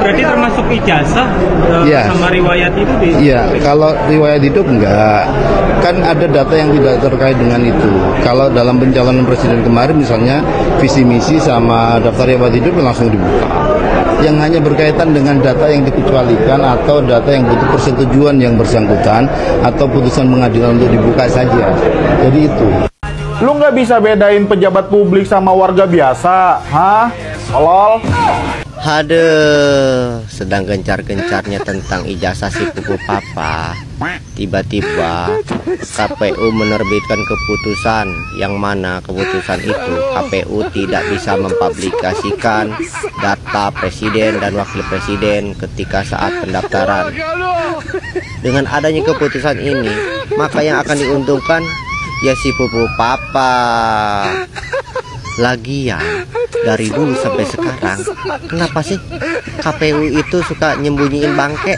Jadi termasuk ijazah sama riwayat itu? Iya, kalau riwayat hidup enggak. Kan ada data yang tidak terkait dengan itu. Kalau dalam pencalonan presiden kemarin misalnya visi misi sama daftar riwayat hidup langsung dibuka. Yang hanya berkaitan dengan data yang dikecualikan atau data yang butuh persetujuan yang bersangkutan atau putusan pengadilan untuk dibuka saja. Jadi itu. Lu nggak bisa bedain pejabat publik sama warga biasa, hah? Tolol. Aduh, sedang gencar-gencarnya tentang ijazah si pupu papa. Tiba-tiba KPU menerbitkan keputusan yang mana keputusan itu KPU tidak bisa mempublikasikan data presiden dan wakil presiden ketika saat pendaftaran. Dengan adanya keputusan ini, maka yang akan diuntungkan ya si pupu papa. Lagian dari dulu sampai sekarang, kenapa sih KPU itu suka nyembunyiin bangke?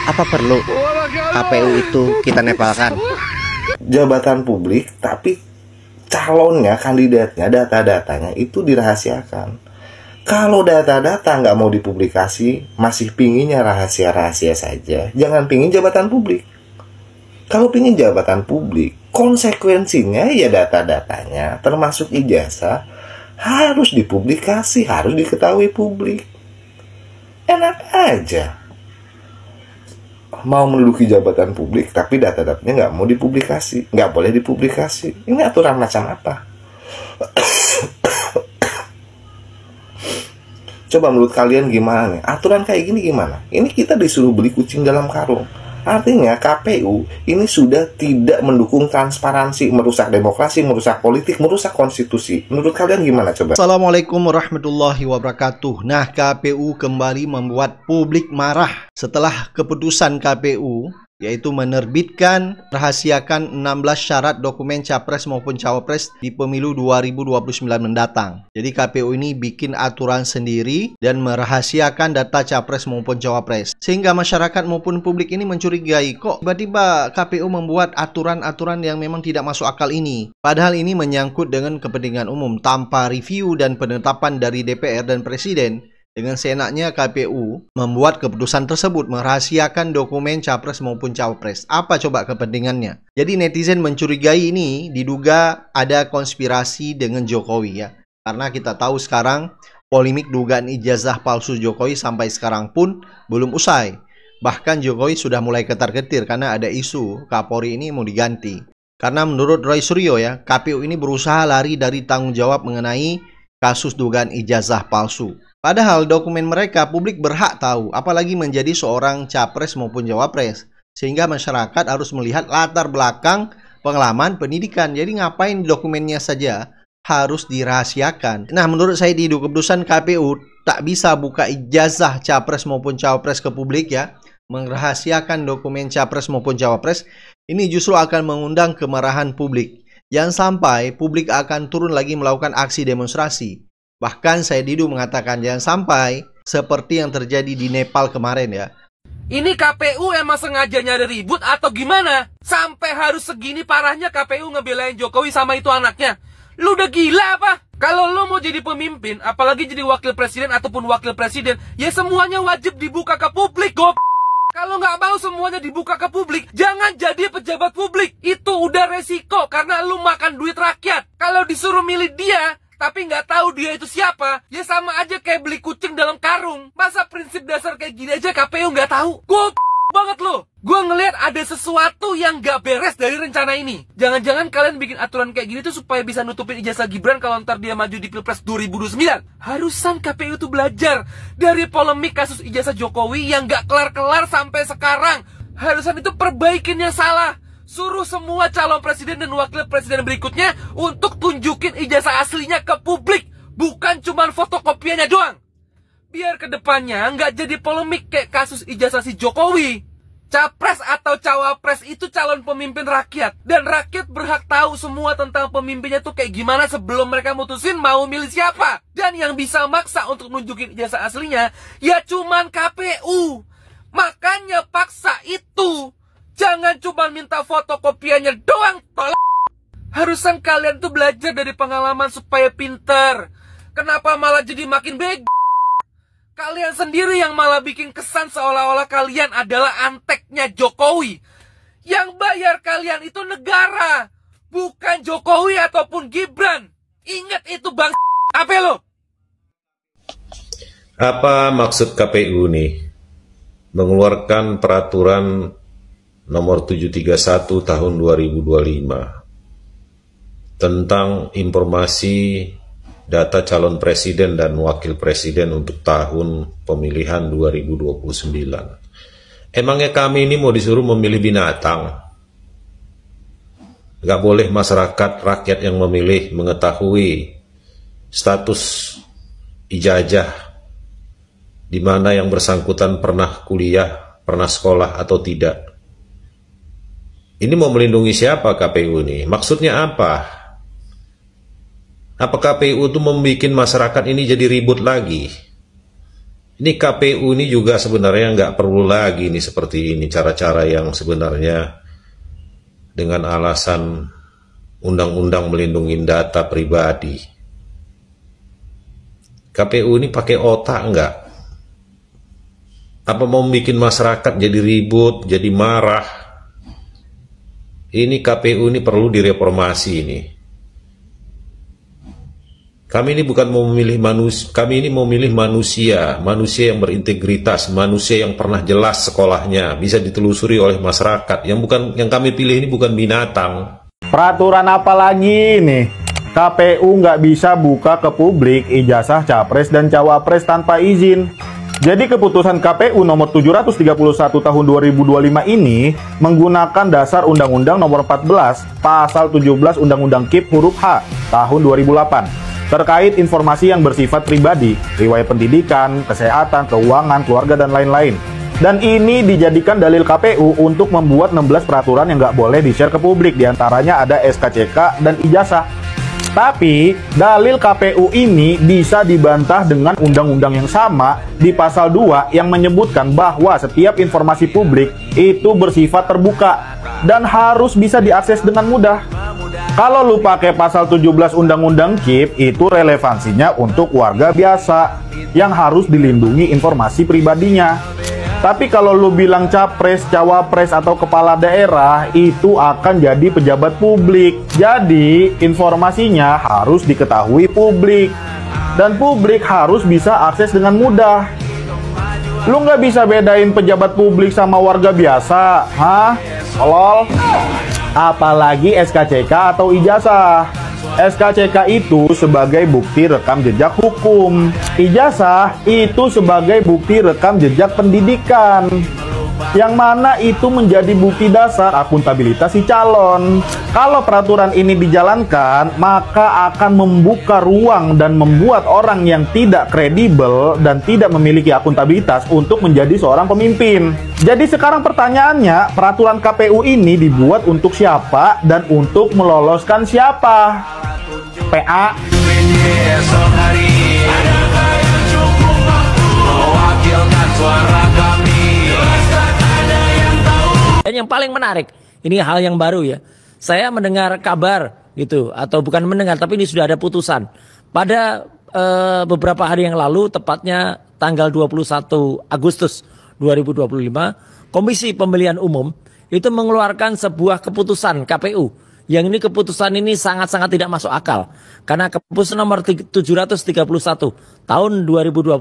Apa perlu KPU itu kita nepalkan? Jabatan publik, tapi calonnya, kandidatnya, data-datanya itu dirahasiakan. Kalau data-data nggak mau dipublikasi, masih pinginnya rahasia-rahasia saja, jangan pingin jabatan publik. Kalau pingin jabatan publik, konsekuensinya ya data-datanya termasuk ijazah harus dipublikasi, harus diketahui publik. Enak aja mau menduduki jabatan publik tapi data-datanya nggak mau dipublikasi, nggak boleh dipublikasi. Ini aturan macam apa? Coba menurut kalian gimana nih? Aturan kayak gini gimana? Ini kita disuruh beli kucing dalam karung. Artinya KPU ini sudah tidak mendukung transparansi, merusak demokrasi, merusak politik, merusak konstitusi. Menurut kalian gimana coba? Assalamualaikum warahmatullahi wabarakatuh. Nah, KPU kembali membuat publik marah setelah keputusan KPU yaitu menerbitkan rahasiakan 16 syarat dokumen capres maupun cawapres di pemilu 2029 mendatang. Jadi KPU ini bikin aturan sendiri dan merahasiakan data capres maupun cawapres. Sehingga masyarakat maupun publik ini mencurigai, kok tiba-tiba KPU membuat aturan-aturan yang memang tidak masuk akal ini. Padahal ini menyangkut dengan kepentingan umum tanpa review dan penetapan dari DPR dan Presiden. Dengan seenaknya KPU membuat keputusan tersebut merahasiakan dokumen capres maupun cawapres. Apa coba kepentingannya? Jadi netizen mencurigai ini diduga ada konspirasi dengan Jokowi ya. Karena kita tahu sekarang polemik dugaan ijazah palsu Jokowi sampai sekarang pun belum usai. Bahkan Jokowi sudah mulai ketar-ketir karena ada isu Kapolri ini mau diganti. Karena menurut Roy Suryo ya, KPU ini berusaha lari dari tanggung jawab mengenai kasus dugaan ijazah palsu. Padahal dokumen mereka publik berhak tahu, apalagi menjadi seorang capres maupun cawapres. Sehingga masyarakat harus melihat latar belakang pengalaman pendidikan. Jadi ngapain dokumennya saja harus dirahasiakan. Nah, menurut saya di keputusan KPU tak bisa buka ijazah capres maupun cawapres ke publik ya. Merahasiakan dokumen capres maupun cawapres ini justru akan mengundang kemarahan publik. Jangan sampai publik akan turun lagi melakukan aksi demonstrasi. Bahkan saya Didu mengatakan jangan sampai seperti yang terjadi di Nepal kemarin ya. Ini KPU emang sengaja nyari ribut atau gimana? Sampai harus segini parahnya KPU ngebelain Jokowi sama itu anaknya. Lu udah gila apa? Kalau lu mau jadi pemimpin, apalagi jadi wakil presiden ataupun wakil presiden, ya semuanya wajib dibuka ke publik, Kalau nggak mau semuanya dibuka ke publik, jangan jadi pejabat publik. Itu udah resiko karena lu makan duit rakyat. Kalau disuruh milih dia, tapi nggak tahu dia itu siapa, ya sama aja kayak beli kucing dalam karung. Masa prinsip dasar kayak gini aja KPU nggak tahu? Banget loh. Gue ngelihat ada sesuatu yang nggak beres dari rencana ini. Jangan-jangan kalian bikin aturan kayak gini tuh supaya bisa nutupin ijazah Gibran kalau ntar dia maju di Pilpres 2029. Harusan KPU tuh belajar dari polemik kasus ijazah Jokowi yang nggak kelar-kelar sampai sekarang. Harusan itu perbaikin yang salah. Suruh semua calon presiden dan wakil presiden berikutnya untuk tunjukin ijazah aslinya ke publik. Bukan cuma fotokopiannya doang. Biar kedepannya nggak jadi polemik kayak kasus ijazah si Jokowi. Capres atau cawapres itu calon pemimpin rakyat. Dan rakyat berhak tahu semua tentang pemimpinnya tuh kayak gimana sebelum mereka mutusin mau milih siapa. Dan yang bisa maksa untuk nunjukin ijazah aslinya ya cuman KPU. Makanya paksa itu. Jangan cuma minta fotokopiannya doang, tolong. Harusan kalian tuh belajar dari pengalaman supaya pinter. Kenapa malah jadi makin bego? Kalian sendiri yang malah bikin kesan seolah-olah kalian adalah anteknya Jokowi. Yang bayar kalian itu negara, bukan Jokowi ataupun Gibran. Ingat itu bang. Apa lo? Apa maksud KPU nih mengeluarkan peraturan nomor 731 tahun 2025 tentang informasi data calon presiden dan wakil presiden untuk tahun pemilihan 2029. Emangnya kami ini mau disuruh memilih binatang? Gak boleh masyarakat, rakyat yang memilih mengetahui status ijazah di mana yang bersangkutan pernah kuliah, pernah sekolah atau tidak. Ini mau melindungi siapa KPU ini? Maksudnya apa? Apa KPU itu membuat masyarakat ini jadi ribut lagi? Ini KPU ini juga sebenarnya nggak perlu lagi nih seperti ini cara-cara yang sebenarnya dengan alasan undang-undang melindungi data pribadi. KPU ini pakai otak nggak? Apa mau bikin masyarakat jadi ribut, jadi marah? Ini KPU ini perlu direformasi ini. Kami ini bukan mau memilih manusia, kami ini mau memilih manusia, manusia yang berintegritas, manusia yang pernah jelas sekolahnya, bisa ditelusuri oleh masyarakat. Yang kami pilih ini bukan binatang. Peraturan apa lagi nih? KPU nggak bisa buka ke publik ijazah capres dan cawapres tanpa izin. Jadi keputusan KPU nomor 731 tahun 2025 ini menggunakan dasar Undang-Undang nomor 14 pasal 17 Undang-Undang KIP huruf H tahun 2008 terkait informasi yang bersifat pribadi, riwayat pendidikan, kesehatan, keuangan, keluarga, dan lain-lain. Dan ini dijadikan dalil KPU untuk membuat 16 peraturan yang nggak boleh di-share ke publik, diantaranya ada SKCK dan ijazah. Tapi, dalil KPU ini bisa dibantah dengan undang-undang yang sama di pasal 2 yang menyebutkan bahwa setiap informasi publik itu bersifat terbuka dan harus bisa diakses dengan mudah. Kalau lu pakai pasal 17 Undang-Undang KIP, itu relevansinya untuk warga biasa yang harus dilindungi informasi pribadinya. Tapi kalau lu bilang capres, cawapres, atau kepala daerah, itu akan jadi pejabat publik. Jadi, informasinya harus diketahui publik. Dan publik harus bisa akses dengan mudah. Lu nggak bisa bedain pejabat publik sama warga biasa, hah? Tolol. Apalagi SKCK atau ijazah. SKCK itu sebagai bukti rekam jejak hukum. Ijazah itu sebagai bukti rekam jejak pendidikan. Yang mana itu menjadi bukti dasar akuntabilitas si calon. Kalau peraturan ini dijalankan, maka akan membuka ruang dan membuat orang yang tidak kredibel dan tidak memiliki akuntabilitas untuk menjadi seorang pemimpin. Jadi sekarang pertanyaannya, peraturan KPU ini dibuat untuk siapa dan untuk meloloskan siapa? PA. Dan yang paling menarik, ini hal yang baru ya. Saya mendengar kabar gitu, atau bukan mendengar, tapi ini sudah ada putusan. Pada beberapa hari yang lalu, tepatnya tanggal 21 Agustus 2025, Komisi Pemilihan Umum itu mengeluarkan sebuah keputusan KPU. Yang ini keputusan ini sangat-sangat tidak masuk akal. Karena keputusan nomor 731 tahun 2025,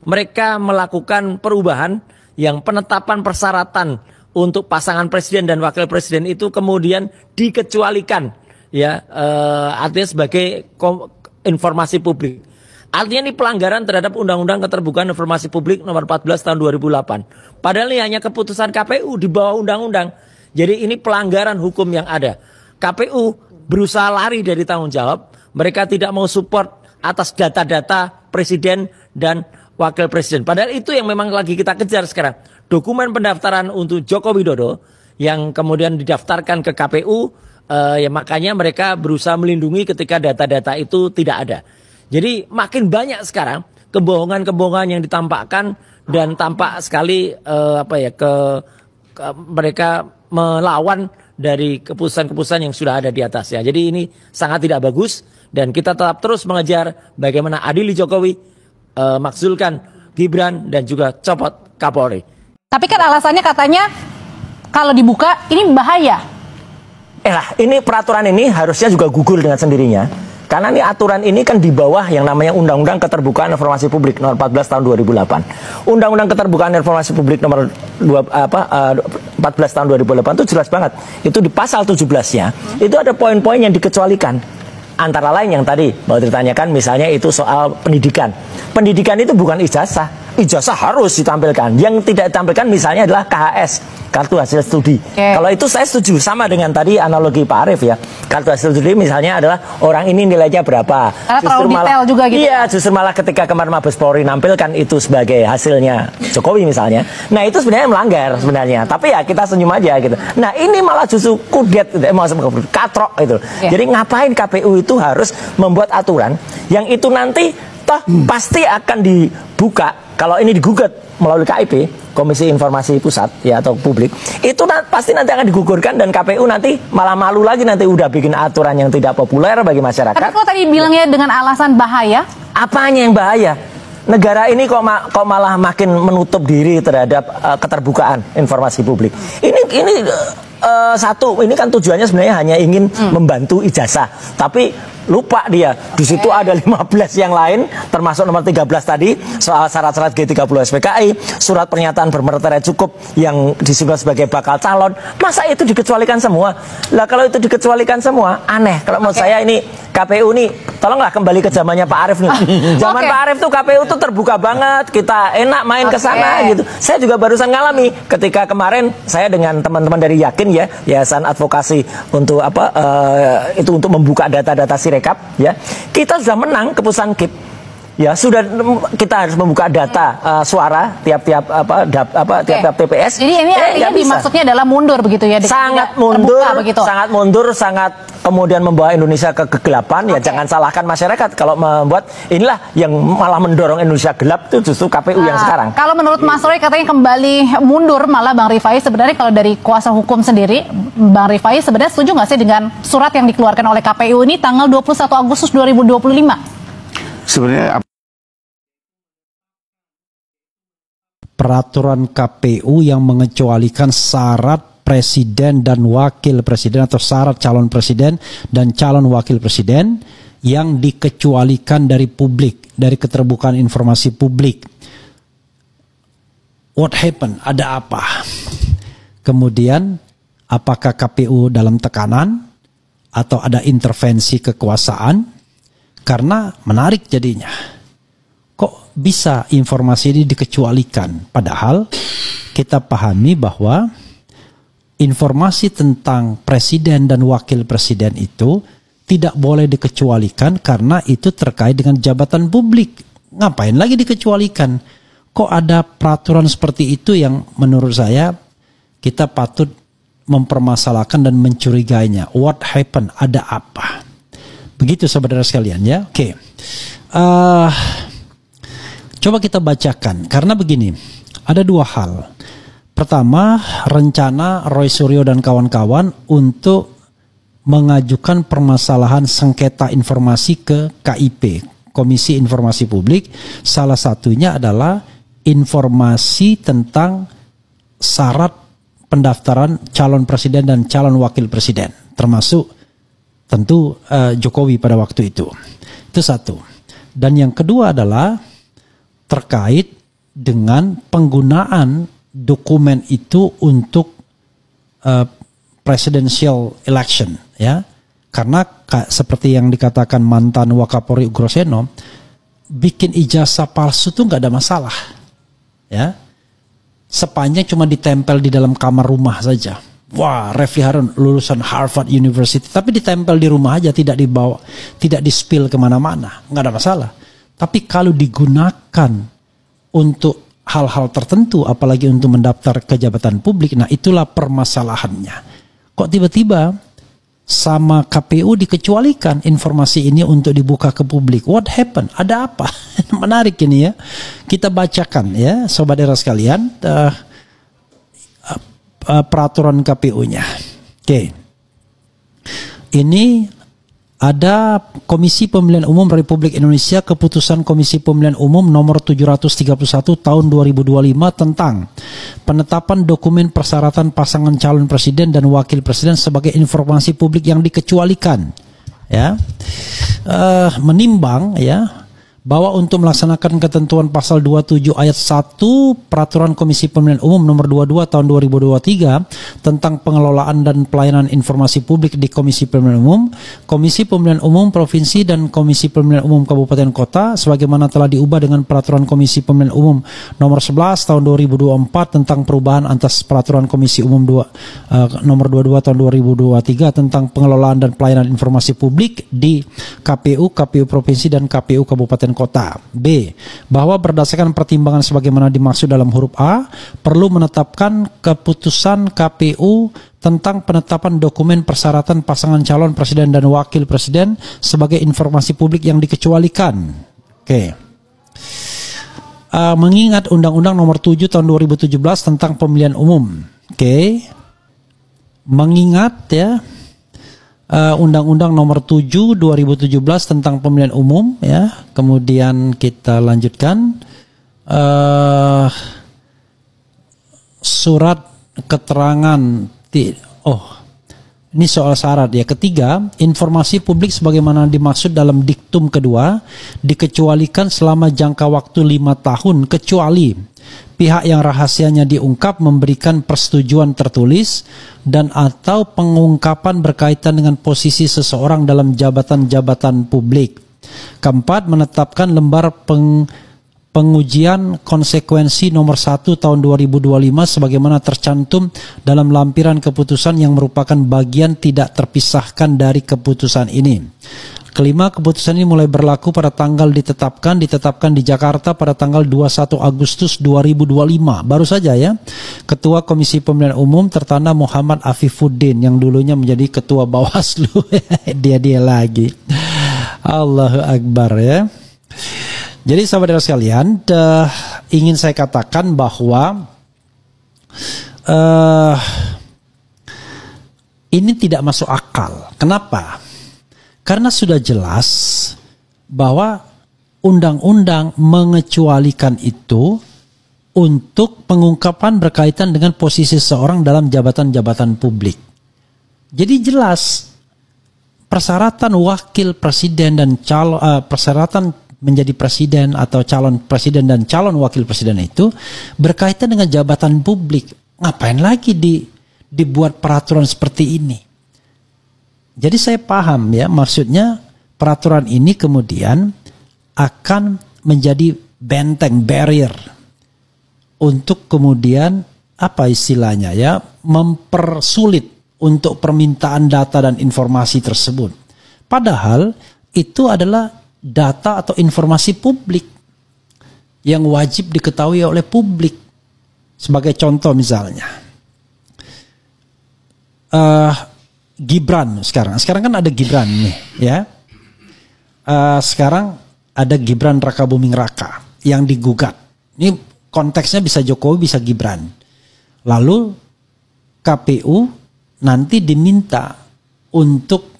mereka melakukan perubahan yang penetapan persyaratan untuk pasangan presiden dan wakil presiden itu kemudian dikecualikan, ya, artinya sebagai informasi publik. Artinya ini pelanggaran terhadap Undang-Undang Keterbukaan Informasi Publik nomor 14 tahun 2008. Padahal ini hanya keputusan KPU di bawah undang-undang. Jadi ini pelanggaran hukum yang ada. KPU berusaha lari dari tanggung jawab. Mereka tidak mau support atas data-data presiden dan wakil presiden. Padahal itu yang memang lagi kita kejar sekarang. Dokumen pendaftaran untuk Joko Widodo yang kemudian didaftarkan ke KPU, ya makanya mereka berusaha melindungi ketika data-data itu tidak ada. Jadi makin banyak sekarang kebohongan-kebohongan yang ditampakkan dan tampak sekali mereka melawan dari keputusan-keputusan yang sudah ada di atasnya. Jadi ini sangat tidak bagus dan kita tetap terus mengejar bagaimana adili Jokowi makzulkan Gibran dan juga copot Kapolri. Tapi kan alasannya katanya kalau dibuka ini bahaya. Ini peraturan ini harusnya juga gugur dengan sendirinya. Karena ini aturan ini kan di bawah yang namanya Undang-Undang Keterbukaan Informasi Publik nomor 14 tahun 2008. Undang-Undang Keterbukaan Informasi Publik nomor 14 tahun 2008 itu jelas banget. Itu di pasal 17-nya, itu ada poin-poin yang dikecualikan. Antara lain yang tadi mau ditanyakan misalnya itu soal pendidikan. Pendidikan itu bukan ijazah. Ijazah harus ditampilkan. Yang tidak ditampilkan misalnya adalah KHS, kartu hasil studi. Kalau itu saya setuju, sama dengan tadi analogi Pak Arief ya. Kartu hasil studi misalnya adalah orang ini nilainya berapa. Karena terlalu detail juga gitu. Iya, justru malah ketika kemarin Mabes Polri nampilkan itu sebagai hasilnya Jokowi misalnya. Nah itu sebenarnya melanggar sebenarnya. Tapi ya kita senyum aja gitu. Nah ini malah justru kudet, katrok gitu. Jadi ngapain KPU itu harus membuat aturan yang itu nanti toh pasti akan dibuka. Kalau ini digugat melalui KIP, Komisi Informasi Pusat ya atau publik, itu pasti nanti akan digugurkan dan KPU nanti malah malu lagi nanti udah bikin aturan yang tidak populer bagi masyarakat. Tapi kalau tadi bilangnya dengan alasan bahaya, apanya yang bahaya? Negara ini kok malah makin menutup diri terhadap keterbukaan informasi publik. Ini satu, ini kan tujuannya sebenarnya hanya ingin membantu ijazah, tapi lupa dia di situ ada 15 yang lain, termasuk nomor 13 tadi soal syarat-syarat G30 SPKI, surat pernyataan bermartabat cukup yang disebut sebagai bakal calon. Masa itu dikecualikan semua? Lah kalau itu dikecualikan semua, aneh. Kalau menurut saya ini KPU nih, tolonglah kembali ke zamannya Pak Arief nih. Zaman Pak Arief tuh KPU tuh terbuka banget, kita enak main ke sana gitu. Saya juga barusan ngalami ketika kemarin saya dengan teman-teman dari Yakin ya, Yayasan Advokasi untuk itu untuk membuka data-data Sirekap ya. Kita sudah menang keputusan KIP. Ya, sudah kita harus membuka data suara tiap-tiap tiap-tiap TPS. Jadi ini maksudnya adalah mundur begitu ya? Sangat mundur, sangat mundur, sangat kemudian membawa Indonesia ke kegelapan. Ya jangan salahkan masyarakat kalau membuat inilah yang malah mendorong Indonesia gelap itu justru KPU yang sekarang. Kalau menurut Mas Roy katanya kembali mundur, malah Bang Rifai sebenarnya kalau dari kuasa hukum sendiri, Bang Rifai sebenarnya setuju nggak sih dengan surat yang dikeluarkan oleh KPU ini tanggal 21 Agustus 2025? Sebenarnya peraturan KPU yang mengecualikan syarat presiden dan wakil presiden atau syarat calon presiden dan calon wakil presiden yang dikecualikan dari publik, dari keterbukaan informasi publik. What happened? Ada apa? Kemudian apakah KPU dalam tekanan atau ada intervensi kekuasaan? Karena menarik jadinya. Kok bisa informasi ini dikecualikan? Padahal kita pahami bahwa informasi tentang presiden dan wakil presiden itu tidak boleh dikecualikan karena itu terkait dengan jabatan publik. Ngapain lagi dikecualikan? Kok ada peraturan seperti itu yang menurut saya kita patut mempermasalahkan dan mencurigainya. What happened? Ada apa? Begitu saudara sekalian ya. Oke. Coba kita bacakan. Karena begini, ada dua hal. Pertama, rencana Roy Suryo dan kawan-kawan untuk mengajukan permasalahan sengketa informasi ke KIP, Komisi Informasi Publik. Salah satunya adalah informasi tentang syarat pendaftaran calon presiden dan calon wakil presiden, termasuk tentu Jokowi pada waktu itu. Itu satu. Dan yang kedua adalah terkait dengan penggunaan dokumen itu untuk presidential election, ya. Karena seperti yang dikatakan mantan Wakapolri Ugroseno, bikin ijazah palsu itu nggak ada masalah, ya. Sepanjang cuma ditempel di dalam kamar rumah saja. Wah, Refli Harun lulusan Harvard University, tapi ditempel di rumah aja, tidak dibawa, tidak di-spill kemana-mana, nggak ada masalah. Tapi kalau digunakan untuk hal-hal tertentu, apalagi untuk mendaftar ke jabatan publik, nah itulah permasalahannya. Kok tiba-tiba sama KPU dikecualikan informasi ini untuk dibuka ke publik? What happened? Ada apa? Menarik ini ya. Kita bacakan ya, sobat era sekalian. Peraturan KPU-nya. Oke. Ini ada Komisi Pemilihan Umum Republik Indonesia, keputusan Komisi Pemilihan Umum nomor 731 tahun 2025 tentang penetapan dokumen persyaratan pasangan calon presiden dan wakil presiden sebagai informasi publik yang dikecualikan, ya, menimbang, ya, bahwa untuk melaksanakan ketentuan pasal 27 ayat 1 Peraturan Komisi Pemilihan Umum nomor 22 tahun 2023 tentang pengelolaan dan pelayanan informasi publik di Komisi Pemilihan Umum, Komisi Pemilihan Umum Provinsi dan Komisi Pemilihan Umum Kabupaten Kota sebagaimana telah diubah dengan Peraturan Komisi Pemilihan Umum nomor 11 tahun 2024 tentang perubahan atas Peraturan Komisi Umum nomor 22 tahun 2023 tentang pengelolaan dan pelayanan informasi publik di KPU, KPU Provinsi dan KPU Kabupaten Kota. B. Bahwa berdasarkan pertimbangan sebagaimana dimaksud dalam huruf A, perlu menetapkan keputusan KPU tentang penetapan dokumen persyaratan pasangan calon presiden dan wakil presiden sebagai informasi publik yang dikecualikan. Oke. Mengingat Undang-Undang nomor 7 tahun 2017 tentang pemilihan umum. Oke. Mengingat, ya, Undang-Undang nomor 7 2017 tentang pemilihan umum, ya. Kemudian kita lanjutkan surat keterangan ini soal syarat, ya. Ketiga, informasi publik sebagaimana dimaksud dalam diktum kedua dikecualikan selama jangka waktu 5 tahun kecuali pihak yang rahasianya diungkap memberikan persetujuan tertulis dan atau pengungkapan berkaitan dengan posisi seseorang dalam jabatan-jabatan publik. Keempat, menetapkan lembar pengujian konsekuensi nomor 1 tahun 2025 sebagaimana tercantum dalam lampiran keputusan yang merupakan bagian tidak terpisahkan dari keputusan ini. Kelima, keputusan ini mulai berlaku pada tanggal ditetapkan di Jakarta pada tanggal 21 Agustus 2025. Baru saja, ya. Ketua Komisi Pemilihan Umum tertanda Muhammad Afifuddin yang dulunya menjadi Ketua Bawaslu. dia lagi. Allahu Akbar, ya. Jadi sahabat sekalian, ingin saya katakan bahwa ini tidak masuk akal. Kenapa? Karena sudah jelas bahwa undang-undang mengecualikan itu untuk pengungkapan berkaitan dengan posisi seseorang dalam jabatan-jabatan publik. Jadi jelas persyaratan wakil presiden dan persyaratan menjadi presiden atau calon presiden dan calon wakil presiden itu berkaitan dengan jabatan publik. Ngapain lagi dibuat peraturan seperti ini? Jadi saya paham, ya, maksudnya peraturan ini kemudian akan menjadi benteng, barrier untuk kemudian apa istilahnya, ya, mempersulit untuk permintaan data dan informasi tersebut. Padahal itu adalah data atau informasi publik yang wajib diketahui oleh publik. Sebagai contoh misalnya, Gibran sekarang kan ada Gibran nih, ya. Sekarang ada Gibran Rakabuming Raka yang digugat. Ini konteksnya bisa Jokowi, bisa Gibran. Lalu KPU nanti diminta untuk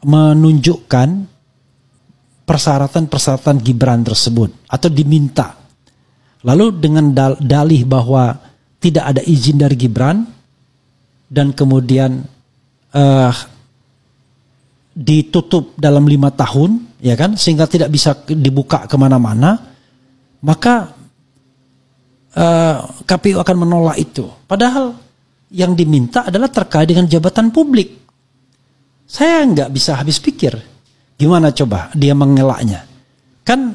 menunjukkan persyaratan-persyaratan Gibran tersebut atau diminta. Lalu dengan dalih bahwa tidak ada izin dari Gibran dan kemudian ditutup dalam 5 tahun, ya kan, sehingga tidak bisa dibuka kemana-mana, maka KPU akan menolak itu. Padahal yang diminta adalah terkait dengan jabatan publik. Saya nggak bisa habis pikir, gimana coba dia mengelaknya? Kan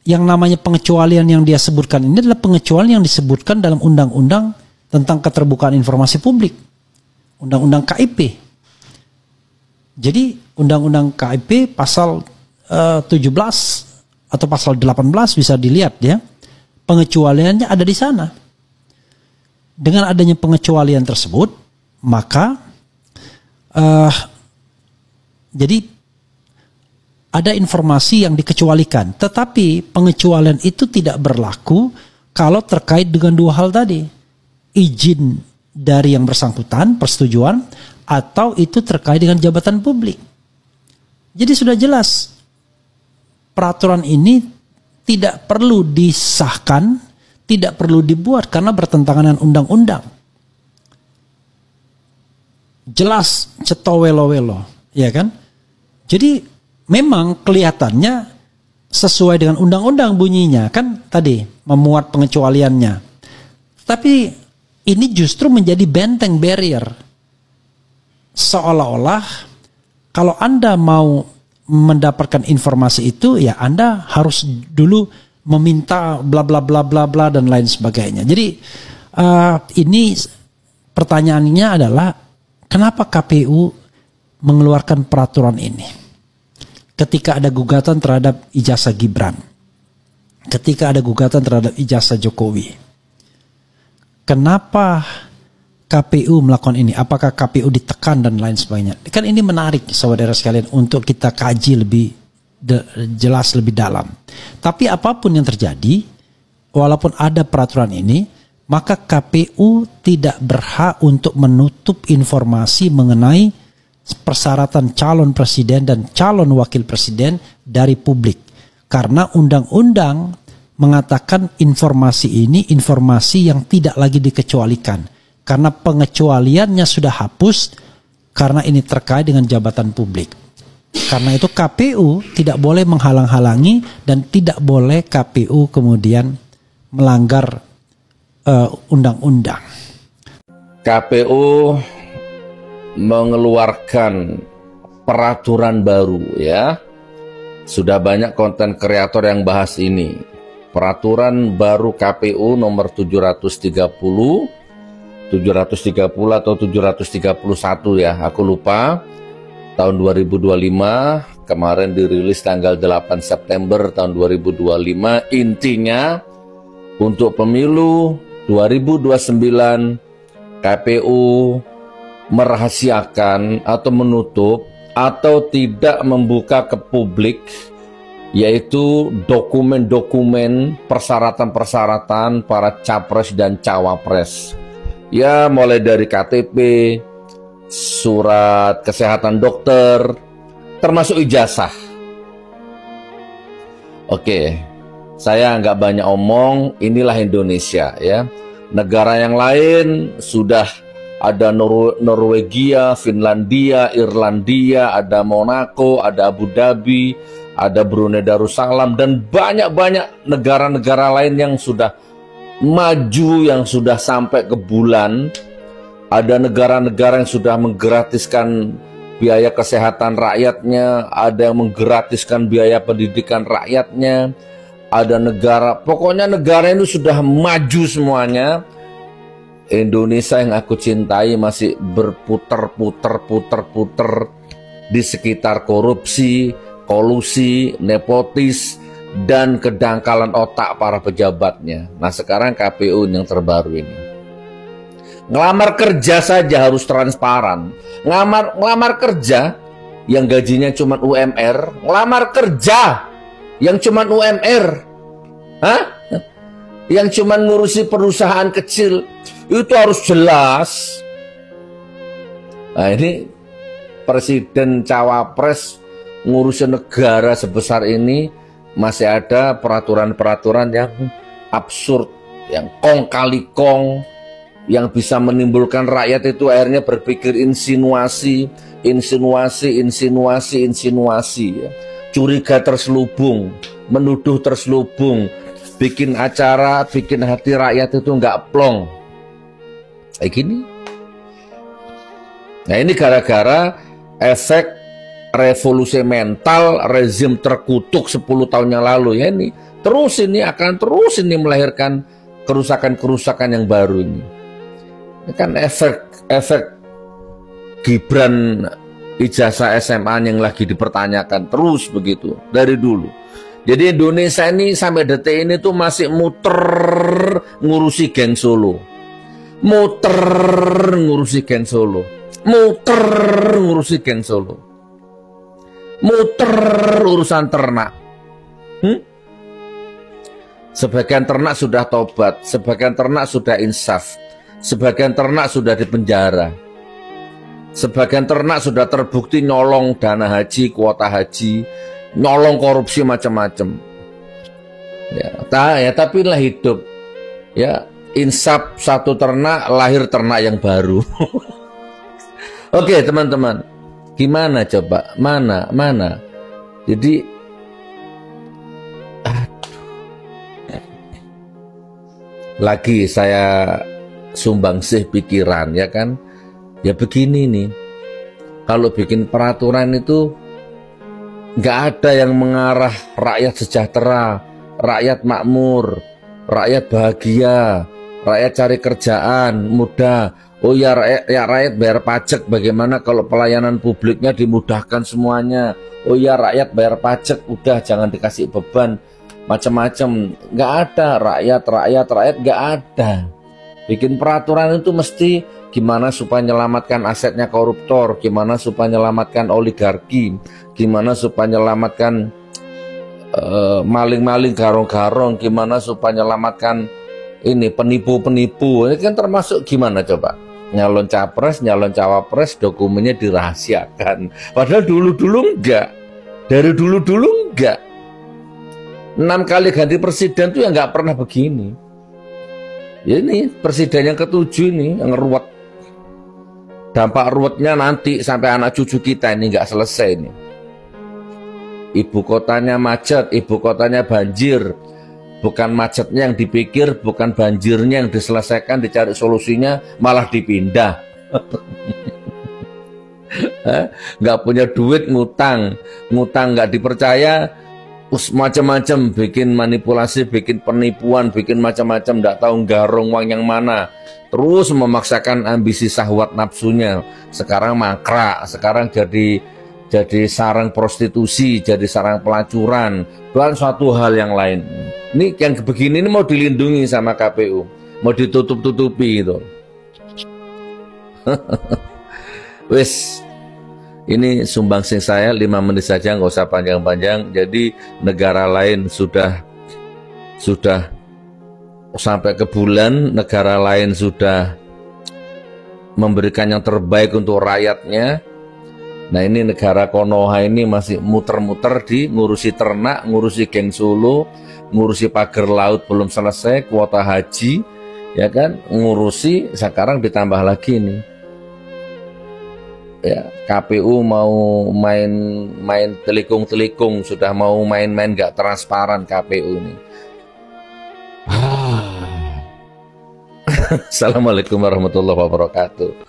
yang namanya pengecualian yang dia sebutkan ini adalah pengecualian yang disebutkan dalam undang-undang tentang keterbukaan informasi publik. Undang-undang KIP. Jadi undang-undang KIP pasal 17 atau pasal 18 bisa dilihat, ya. Pengecualiannya ada di sana. Dengan adanya pengecualian tersebut, maka jadi ada informasi yang dikecualikan. Tetapi pengecualian itu tidak berlaku kalau terkait dengan dua hal tadi. Izin dari yang bersangkutan, persetujuan, atau itu terkait dengan jabatan publik. Jadi sudah jelas peraturan ini tidak perlu disahkan, tidak perlu dibuat karena bertentangan dengan undang-undang. Jelas cetowelo-welo, ya kan? Jadi memang kelihatannya sesuai dengan undang-undang bunyinya, kan tadi memuat pengecualiannya. Tapi ini justru menjadi benteng barrier. Seolah-olah kalau Anda mau mendapatkan informasi itu, ya Anda harus dulu meminta bla bla bla bla bla dan lain sebagainya. Jadi ini pertanyaannya adalah kenapa KPU mengeluarkan peraturan ini? Ketika ada gugatan terhadap ijazah Gibran, ketika ada gugatan terhadap ijazah Jokowi, kenapa KPU melakukan ini? Apakah KPU ditekan dan lain sebagainya? Kan ini menarik saudara sekalian untuk kita kaji lebih jelas, lebih dalam. Tapi apapun yang terjadi, walaupun ada peraturan ini, maka KPU tidak berhak untuk menutup informasi mengenai persyaratan calon presiden dan calon wakil presiden dari publik. Karena undang-undang mengatakan informasi ini informasi yang tidak lagi dikecualikan. Karena pengecualiannya sudah hapus karena ini terkait dengan jabatan publik. Karena itu KPU tidak boleh menghalang-halangi dan tidak boleh KPU kemudian melanggar undang-undang. KPU mengeluarkan peraturan baru ya. Sudah banyak konten kreator yang bahas ini. Peraturan baru KPU nomor 730 atau 731 ya, aku lupa, tahun 2025, kemarin dirilis tanggal 8 September tahun 2025. Intinya untuk pemilu 2029 KPU merahasiakan atau menutup atau tidak membuka ke publik, yaitu dokumen-dokumen persyaratan-persyaratan para capres dan cawapres. Ya, mulai dari KTP, surat kesehatan dokter, termasuk ijazah. Oke, saya nggak banyak omong, inilah Indonesia ya. Negara yang lain sudah ada Norwegia, Finlandia, Irlandia, ada Monaco, ada Abu Dhabi, ada Brunei Darussalam, dan banyak-banyak negara-negara lain yang sudah maju, yang sudah sampai ke bulan. Ada negara-negara yang sudah menggratiskan biaya kesehatan rakyatnya, ada yang menggratiskan biaya pendidikan rakyatnya, ada negara, pokoknya negara ini sudah maju semuanya. Indonesia yang aku cintai masih berputar-putar di sekitar korupsi, kolusi, nepotis, dan kedangkalan otak para pejabatnya. Nah, sekarang KPU yang terbaru ini. Ngelamar kerja saja harus transparan. Ngelamar kerja yang gajinya cuma UMR, ngelamar kerja yang cuma UMR, yang cuma ngurusi perusahaan kecil, itu harus jelas. Nah, ini presiden cawapres ngurusin negara sebesar ini, masih ada peraturan-peraturan yang absurd, yang kong kali kong, yang bisa menimbulkan rakyat itu akhirnya berpikir insinuasi ya. Curiga terselubung, menuduh terselubung, bikin acara, bikin hati rakyat itu nggak plong. Kayak gini. Nah, ini gara-gara efek revolusi mental rezim terkutuk 10 tahun yang lalu ya. Ini akan terus melahirkan kerusakan-kerusakan yang baru ini. Ini kan efek Gibran ijazah SMA yang lagi dipertanyakan terus begitu dari dulu. Jadi Indonesia ini sampai detik ini tuh masih muter ngurusi geng Solo, muter ngurusi geng Solo, muter ngurusi geng Solo, muter urusan ternak. Sebagian ternak sudah tobat, sebagian ternak sudah insaf, sebagian ternak sudah dipenjara. Sebagian ternak sudah terbukti nyolong dana haji, kuota haji, nyolong korupsi macam-macam. Ya, tapi lah hidup. Ya, insaf satu ternak, lahir ternak yang baru. Oke, teman-teman. Gimana coba? Mana? Jadi lagi saya sumbangsih pikiran, ya kan? Ya begini nih, kalau bikin peraturan itu nggak ada yang mengarah rakyat sejahtera, rakyat makmur, rakyat bahagia, rakyat cari kerjaan mudah. Oh ya, rakyat bayar pajak, bagaimana kalau pelayanan publiknya dimudahkan semuanya? Oh ya, rakyat bayar pajak, udah jangan dikasih beban macam-macam. Nggak ada rakyat nggak ada. Bikin peraturan itu mesti gimana supaya menyelamatkan asetnya koruptor, gimana supaya menyelamatkan oligarki, gimana supaya menyelamatkan maling-maling garong-garong, gimana supaya menyelamatkan ini penipu-penipu. Ini kan termasuk gimana coba? Nyalon capres, nyalon cawapres, dokumennya dirahasiakan. Padahal dulu-dulu enggak. Dari dulu-dulu enggak. 6 kali ganti presiden tuh ya nggak pernah begini. Ya ini presiden yang ke-7 ini yang ruwet. Dampak ruwetnya nanti sampai anak cucu kita ini nggak selesai ini. Ibu kotanya macet, ibu kotanya banjir. Bukan macetnya yang dipikir, bukan banjirnya yang diselesaikan, dicari solusinya, malah dipindah. Nggak punya duit, ngutang nggak dipercaya, macam-macam, bikin manipulasi, bikin penipuan, bikin macam-macam, nggak tahu garong uang yang mana. Terus memaksakan ambisi syahwat nafsunya. Sekarang mangkrak, sekarang jadi sarang prostitusi, jadi sarang pelacuran, dan suatu hal yang lain. Ini yang begini ini mau dilindungi sama KPU, mau ditutup-tutupi itu. Wis, ini sumbangsih saya 5 menit saja, nggak usah panjang-panjang. Jadi negara lain sudah sampai ke bulan, negara lain sudah memberikan yang terbaik untuk rakyatnya. Nah ini negara Konoha ini masih muter-muter di ngurusi ternak, ngurusi geng Solo, ngurusi pagar laut belum selesai, kuota haji, ya kan, ngurusi, sekarang ditambah lagi nih. Ya, KPU mau main telikung-telikung, sudah mau main-main gak transparan KPU ini. Assalamualaikum warahmatullahi wabarakatuh.